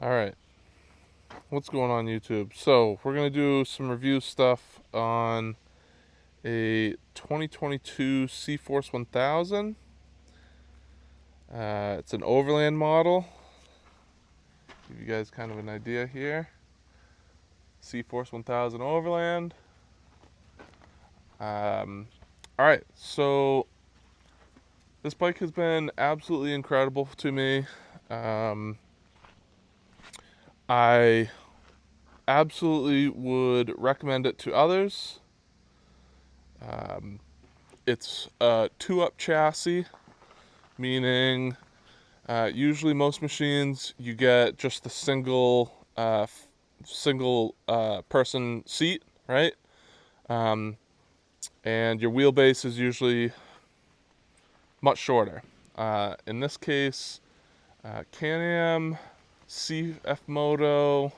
All right, what's going on YouTube? So we're gonna do some review stuff on a 2022 Cforce 1000. It's an Overland model. Give you guys kind of an idea here. Cforce 1000 Overland. All right, so this bike has been absolutely incredible to me. Um, I absolutely would recommend it to others. Um, it's a two-up chassis, meaning usually most machines you get just the single person seat, right? Um, and your wheelbase is usually much shorter. In this case, Can-Am, CF Moto,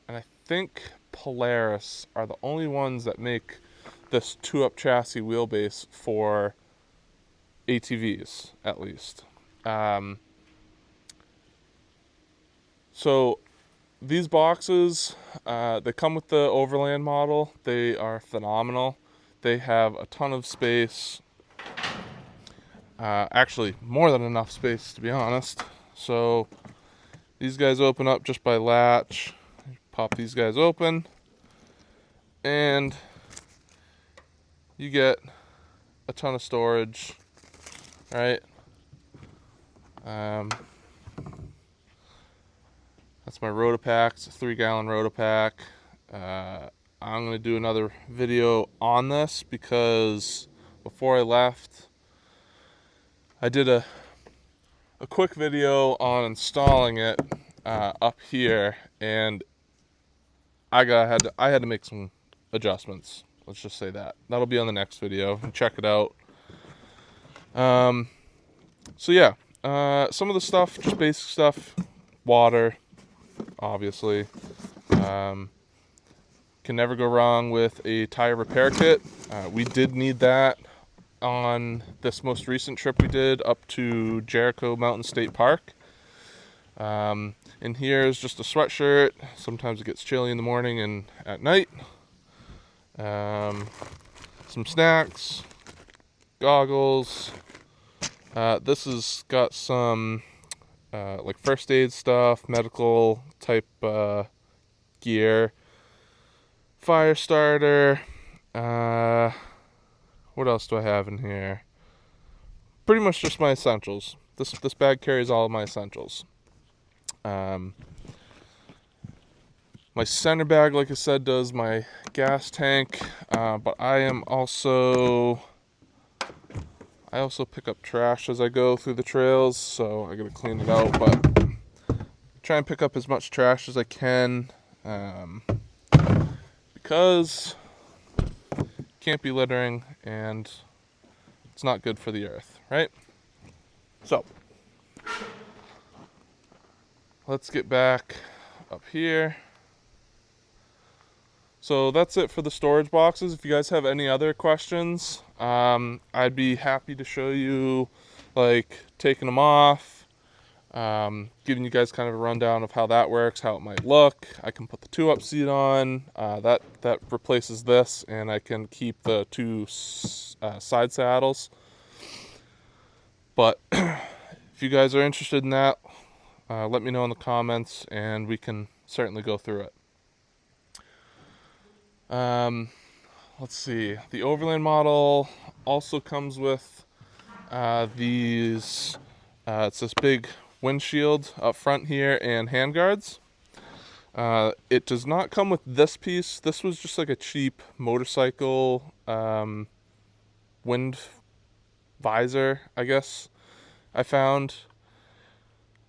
and I think Polaris are the only ones that make this two-up chassis wheelbase for ATVs, at least. Um, so these boxes, they come with the Overland model. They are phenomenal. They have a ton of space. Actually, more than enough space, to be honest. So these guys open up just by latch. Pop these guys open, and you get a ton of storage, right? Um, that's my Rotopack. It's a 3-gallon Rotopack. I'm going to do another video on this because before I left, I did a quick video on installing it up here, and I had to make some adjustments. Let's just say that. That'll be on the next video. Check it out. So yeah, some of the stuff, just basic stuff, water, obviously. Can never go wrong with a tire repair kit. We did need that on this most recent trip we did up to Jericho Mountain State Park. In here is just a sweatshirt. Sometimes it gets chilly in the morning and at night. Some snacks, goggles. This has got some like first aid stuff, medical type gear, fire starter. What else do I have in here? Pretty much just my essentials. This bag carries all of my essentials. My center bag, like I said, does my gas tank, but I also pick up trash as I go through the trails, so I gotta clean it out, but try and pick up as much trash as I can, because can't be littering and it's not good for the earth, right? So let's get back up here. So that's it for the storage boxes. If you guys have any other questions, I'd be happy to show you, like, taking them off, giving you guys kind of a rundown of how that works, how it might look. I can put the two-up seat on. That replaces this, and I can keep the two side saddles. But if you guys are interested in that, let me know in the comments, and we can certainly go through it. Let's see. The Overland model also comes with these. It's this big windshield up front here and handguards. It does not come with this piece. This was just like a cheap motorcycle wind visor, I guess. I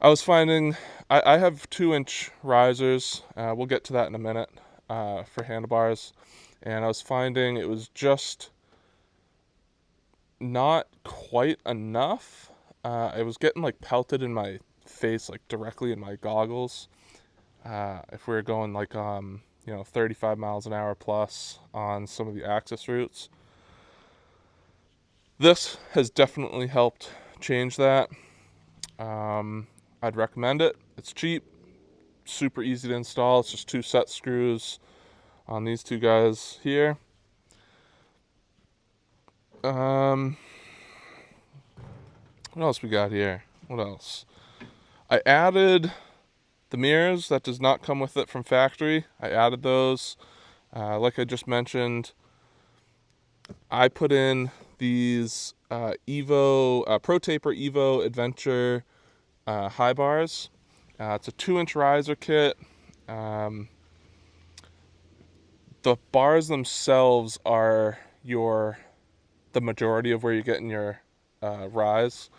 was finding I have 2-inch risers. We'll get to that in a minute for handlebars. And I was finding it was just not quite enough. I was getting like pelted in my face, like directly in my goggles. If we were going like 35 miles an hour plus on some of the access routes. This has definitely helped change that. I'd recommend it. It's cheap, super easy to install. It's just 2 set screws on these 2 guys here. What else we got here? What else? I added the mirrors that does not come with it from factory. I added those. Like I just mentioned, I put in these Pro Taper Evo Adventure high bars. It's a 2-inch riser kit. The bars themselves are the majority of where you're getting your rise.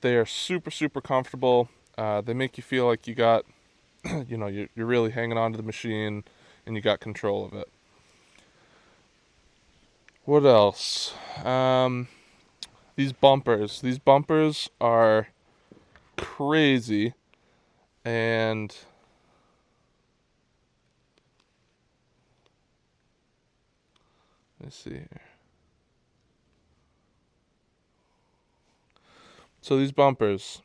They are super, super comfortable. They make you feel like you got, you're really hanging on to the machine and you got control of it. What else? These bumpers. These bumpers are crazy, and let's see here. So these bumpers.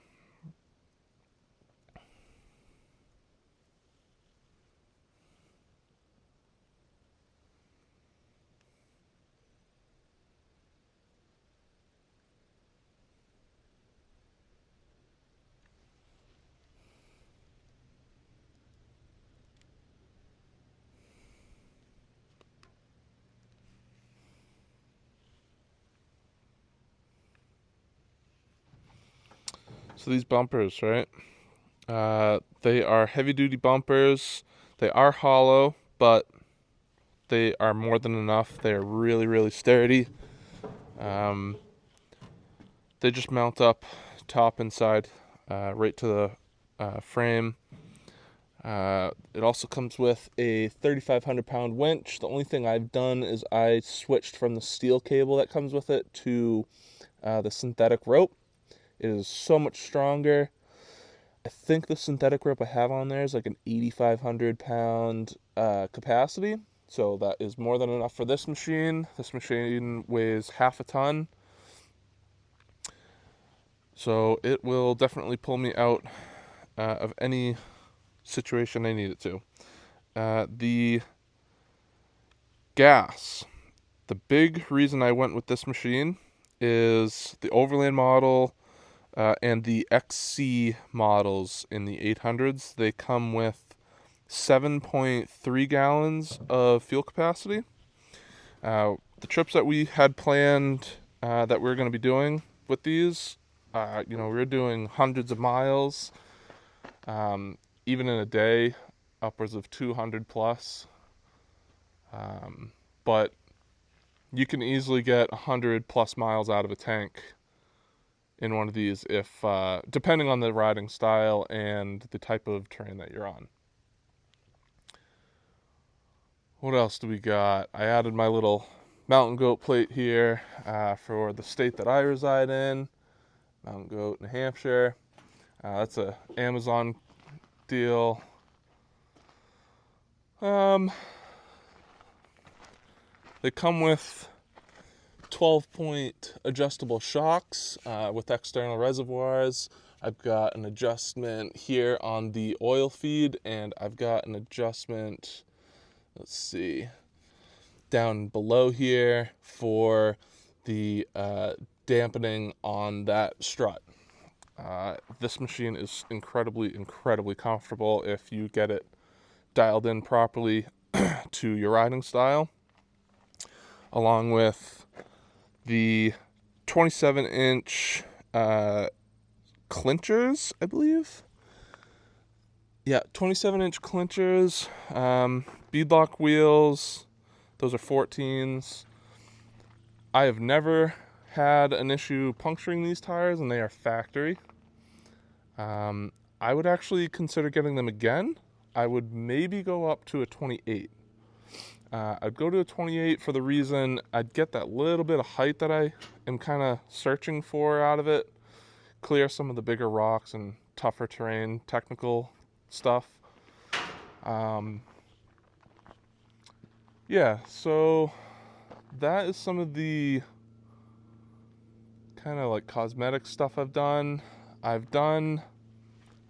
So these bumpers, right? They are heavy-duty bumpers. They are hollow, but they are more than enough. They are really, really sturdy. They just mount up top and side right to the frame. It also comes with a 3,500 pound winch. The only thing I've done is I switched from the steel cable that comes with it to the synthetic rope. It is so much stronger. I think the synthetic rope I have on there is like an 8,500 pound capacity. So that is more than enough for this machine. This machine weighs half a ton. So it will definitely pull me out of any situation I need it to. The gas. The big reason I went with this machine is the Overland model and the XC models in the 800s. They come with 7.3 gallons of fuel capacity. The trips that we had planned that we were going to be doing with these, we were doing hundreds of miles, even in a day, upwards of 200 plus. But you can easily get 100 plus miles out of a tank in one of these if depending on the riding style and the type of terrain that you're on. What else do we got? I added my little mountain goat plate here for the state that I reside in, Mountain Goat, New Hampshire. That's a Amazon deal. They come with 12-point adjustable shocks with external reservoirs. I've got an adjustment here on the oil feed, and I've got an adjustment, let's see, down below here for the dampening on that strut. This machine is incredibly, incredibly comfortable if you get it dialed in properly to your riding style, along with the 27-inch clinchers, I believe. Yeah, 27-inch clinchers, beadlock wheels. Those are 14s. I have never had an issue puncturing these tires, and they are factory. I would actually consider getting them again. I would maybe go up to a 28. I'd go to a 28 for the reason I'd get that little bit of height that I am kind of searching for out of it, clear some of the bigger rocks and tougher terrain, technical stuff. Yeah, so that is some of the kind of like cosmetic stuff I've done. I've done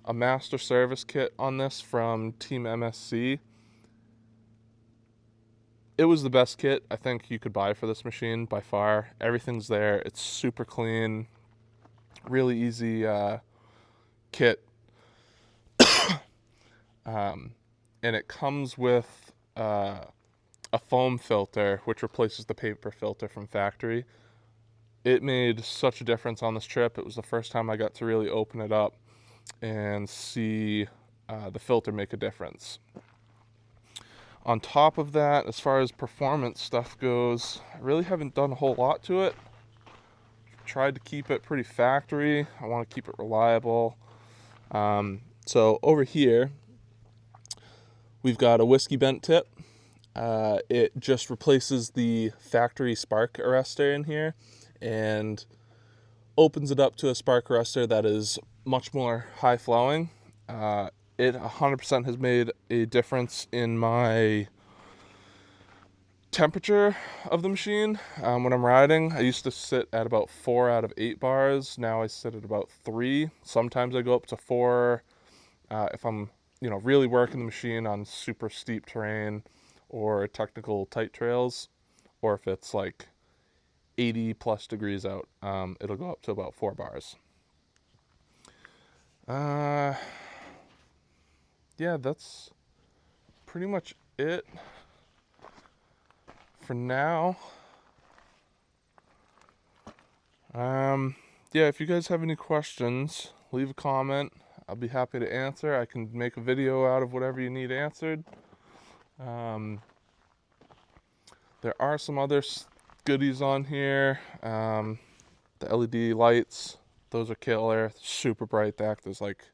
a master service kit on this from Team MSC. It was the best kit I think you could buy for this machine by far. Everything's there. It's super clean, really easy kit. And it comes with a foam filter, which replaces the paper filter from factory. It made such a difference on this trip. It was the first time I got to really open it up and see the filter make a difference. On top of that, as far as performance stuff goes, I really haven't done a whole lot to it. Tried to keep it pretty factory. I want to keep it reliable. So over here, we've got a whiskey bent tip. It just replaces the factory spark arrestor in here and opens it up to a spark arrestor that is much more high flowing. It 100% has made a difference in my temperature of the machine. When I'm riding, I used to sit at about 4 out of 8 bars. Now I sit at about 3. Sometimes I go up to 4 if I'm, really working the machine on super steep terrain or technical tight trails, or if it's like 80 plus degrees out, it'll go up to about 4 bars. Yeah, that's pretty much it for now. Yeah, if you guys have any questions, leave a comment. I'll be happy to answer. I can make a video out of whatever you need answered. There are some other goodies on here. The LED lights, those are killer. Super bright. They act as like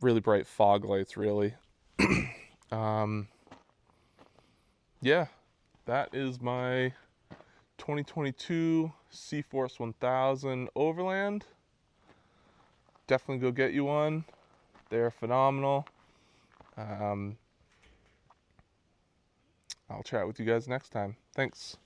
really bright fog lights, really. Yeah, that is my 2022 Cforce 1000 Overland. Definitely go get you one. They're phenomenal. I'll chat with you guys next time. Thanks.